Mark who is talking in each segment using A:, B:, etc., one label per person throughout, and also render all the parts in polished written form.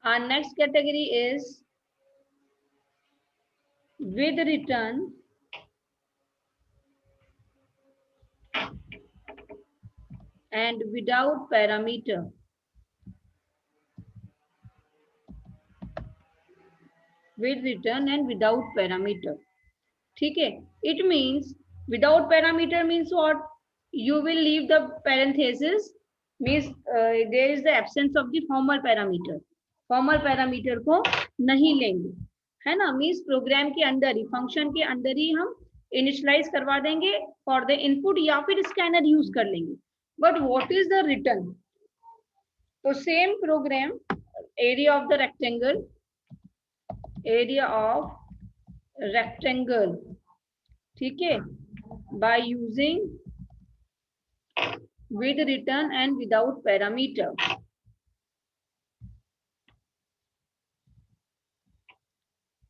A: Our next category is with return and without parameter. With return and without parameter. ठीक है, it means without parameter means what? You will leave the parenthesis, means there is the absence of the formal parameter. Formal parameter को नहीं लेंगे, है ना, means programme के अंदर ही, function के अंदर ही हम इनिशियलाइज करवा देंगे फॉर द इनपुट, या फिर स्कैनर यूज कर लेंगे. But what is the return? तो same program, area of the rectangle, area of rectangle, ठीक है, by using with return and without parameter.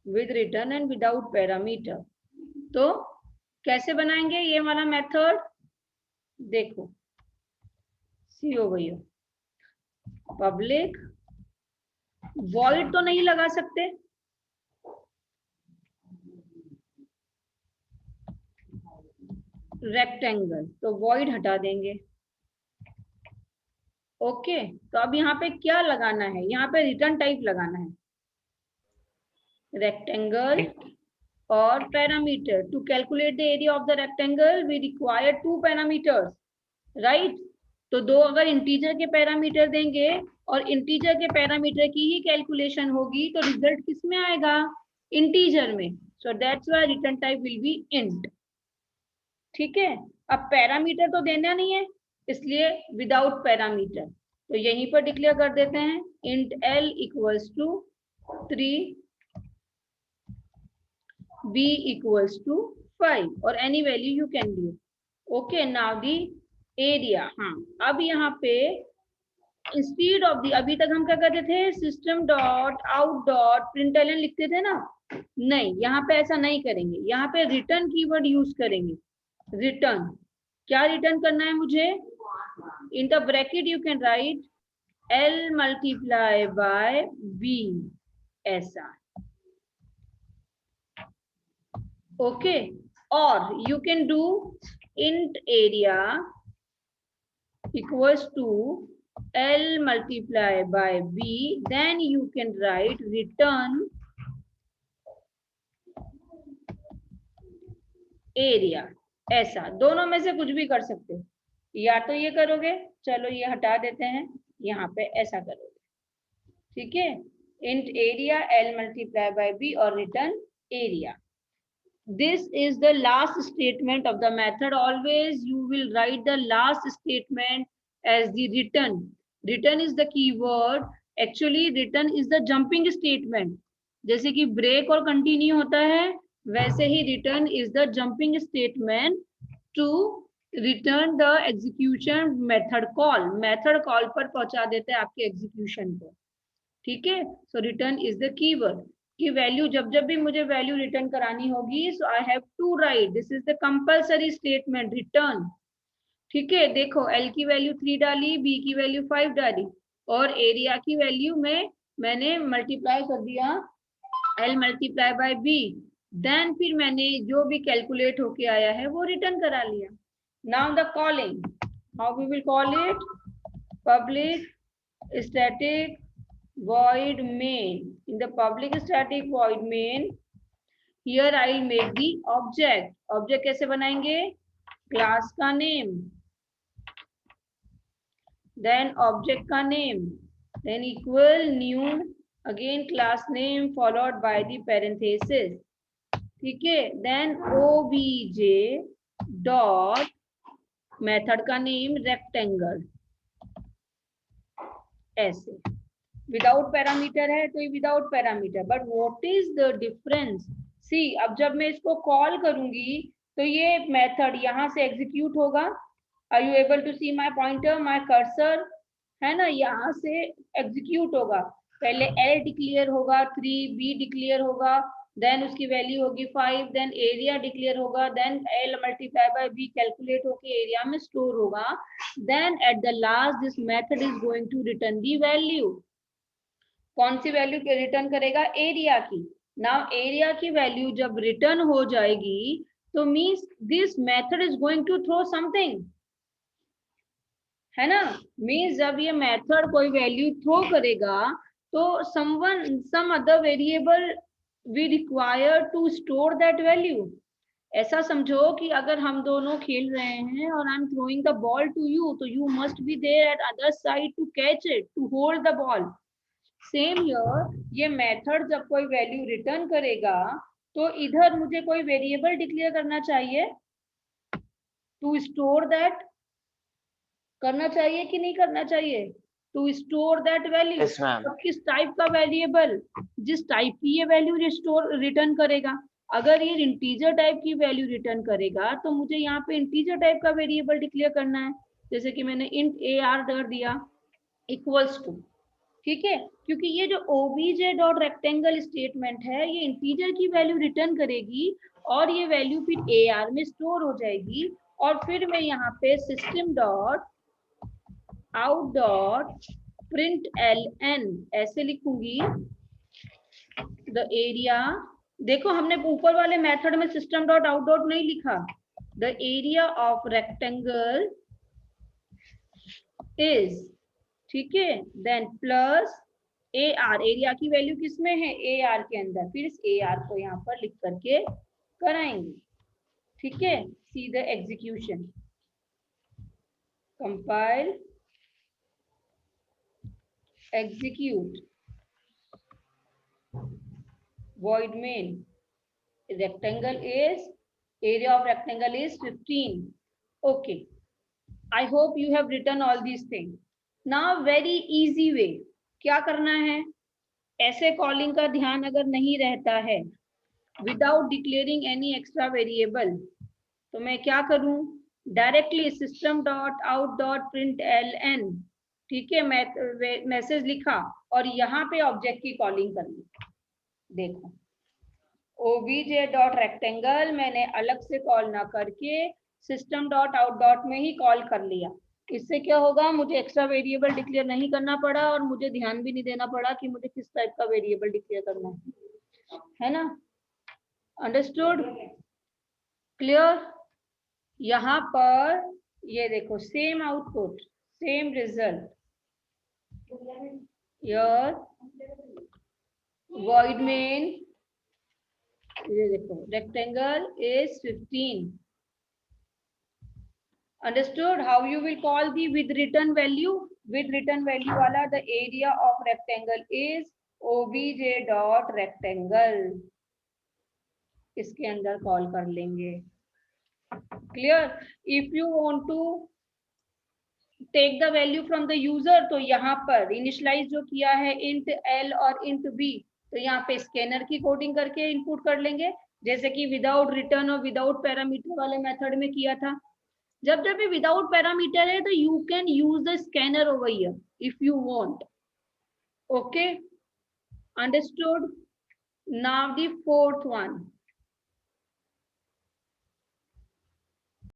A: With return and without parameter. तो कैसे बनाएंगे ये वाला मेथड? देखो, सीओ भैया, पब्लिक वॉइड तो नहीं लगा सकते, रेक्टेंगल, तो वॉइड हटा देंगे. ओके, तो अब यहाँ पे क्या लगाना है? यहाँ पे रिटर्न टाइप लगाना है, रेक्टेंगल और parameter. To calculate the area of the rectangle we require 2 parameters, right? तो 2 अगर इंटीजर के पैरामीटर देंगे और इंटीजर के पैरामीटर की ही कैलकुलेशन होगी तो रिजल्ट किस में आएगा? इंटीजर में. So that's why return type will be int. ठीक है, अब पैरामीटर तो देना नहीं है, इसलिए विदाउट पैरामीटर. तो यहीं पर डिक्लेयर कर देते हैं int l equals to 3, b equals to 5 और any value you can give. Okay, now the area. हाँ, अब यहाँ पे इंस्टीड ऑफ दी, अभी तक हम क्या करते थे? System dot out dot println लिखते थे ना. नहीं, यहाँ पे ऐसा नहीं करेंगे, यहाँ पे रिटर्न कीवर्ड यूज करेंगे. रिटर्न, क्या रिटर्न करना है मुझे? In the bracket you can write l multiply by b, ऐसा. ओके, और you can do int area equals to l multiply by b, then you can write return area. ऐसा दोनों में से कुछ भी कर सकते हो, या तो ये करोगे, चलो ये हटा देते हैं, यहाँ पे ऐसा करोगे. ठीक है, int area l multiply by b और return area. This is the last statement of the method. Always you will write the last statement as the return. Return is the keyword. Actually return is the jumping statement. जैसे कि break और continue होता है, वैसे ही return is the jumping statement to return the execution method call. Method call पर पहुंचा देते हैं आपके execution को. ठीक है, so return is the keyword. कि वैल्यू जब जब भी मुझे वैल्यू रिटर्न करानी होगी, so I have to write, this is the compulsory statement, return. ठीक है, देखो l की वैल्यू 3 डाली, b की वैल्यू 5 डाली और एरिया की वैल्यू में मैंने मल्टीप्लाई कर दिया l multiply by b. Then फिर मैंने जो भी कैलकुलेट होके आया है वो रिटर्न करा लिया. Now the calling, how we will call it? Public static void main. In the public static void main, here I'll make the object. Object कैसे बनाएंगे? Class का name, then object का name, then equal new, again class name followed by the parenthesis. ठीक है, then obj dot method का name rectangle. ऐसे without parameter है तो ये without parameter. But what is the difference? See, अब जब मैं इसको कॉल करूंगी तो ये मेथड यहाँ से एग्जीक्यूट होगा. Are you able to see my pointer, my cursor? है ना, यहाँ से एग्जीक्यूट होगा. पहले l डिक्लेयर होगा 3, b डिक्लेयर होगा, देन उसकी वैल्यू होगी 5, देन एरिया डिक्लेयर होगा, then l multiply by b calculate होके एरिया में स्टोर होगा. Then at the last this method is going to return the value. कौन सी वैल्यू रिटर्न करेगा? एरिया की। नाउ एरिया की वैल्यू जब रिटर्न हो जाएगी तो means this method is going to throw something, है ना। मीन्स जब ये मेथड कोई वैल्यू थ्रो करेगा तो some other variable we require to store that value. ऐसा समझो कि अगर हम दोनों खेल रहे हैं और I am throwing the ball to you, तो you must be there at other side to catch it, to hold the ball. Same here, ये मेथड जब कोई वैल्यू रिटर्न करेगा तो इधर मुझे कोई वेरिएबल डिक्लेयर करना चाहिए टू स्टोर दैट, करना चाहिए कि नहीं करना चाहिए? To store that value.
B: Yes, ma'am.
A: तो किस टाइप का वेरिएबल? जिस टाइप की ये वैल्यू रिटर्न करेगा। अगर ये इंटीजर टाइप की वैल्यू रिटर्न करेगा तो मुझे यहाँ पे इंटीजर टाइप का वेरिएबल डिक्लेयर करना है, जैसे कि मैंने इंट AR कर दिया इक्वल्स टू, ठीक है, क्योंकि ये जो obj.rectangle स्टेटमेंट है ये इंटीजर की वैल्यू रिटर्न करेगी और ये वैल्यू फिर AR में स्टोर हो जाएगी। और फिर मैं यहाँ पे system dot out dot print ln ऐसे लिखूंगी द एरिया। देखो हमने ऊपर वाले मेथड में सिस्टम डॉट आउट डॉट नहीं लिखा, the area of rectangle is, ठीक है, देन प्लस AR, एरिया की वैल्यू किसमें है? AR के अंदर, फिर इस AR को यहाँ पर लिख करके कराएंगे, ठीक है। See the execution, compile, execute, void main, rectangle is, area of rectangle is 15. Okay, I hope you have written all these things. Now very easy way, क्या करना है? ऐसे कॉलिंग का ध्यान अगर नहीं रहता है without declaring any extra variable, तो मैं क्या करूं? Directly system dot out dot print ln, ठीक है, मैसेज लिखा और यहाँ पे ऑब्जेक्ट की कॉलिंग कर ली। देखो obj.rectangle मैंने अलग से कॉल ना करके सिस्टम डॉट आउट डॉट में ही कॉल कर लिया। इससे क्या होगा? मुझे एक्स्ट्रा वेरिएबल डिक्लेयर नहीं करना पड़ा और मुझे ध्यान भी नहीं देना पड़ा कि मुझे किस टाइप का वेरिएबल डिक्लेयर करना है ना। अंडरस्टूड? क्लियर? यहाँ पर ये देखो same output, same result, your void main, ये देखो rectangle is 15. Understood? How you will call the with return value? With return value वाला the area of rectangle is obj dot rectangle, इसके अंदर call कर लेंगे। Clear? If you want to take the value from the user, तो यहाँ पर initialise जो किया है int L और int B, तो यहाँ पे स्कैनर की कोडिंग करके इनपुट कर लेंगे, जैसे कि विदाउट रिटर्न और विदाउट पैरामीटर वाले मेथड में किया था। जब जब भी विदाउट पैरामीटर है तो you can use the scanner over here if you want. Okay, understood? Now the fourth one,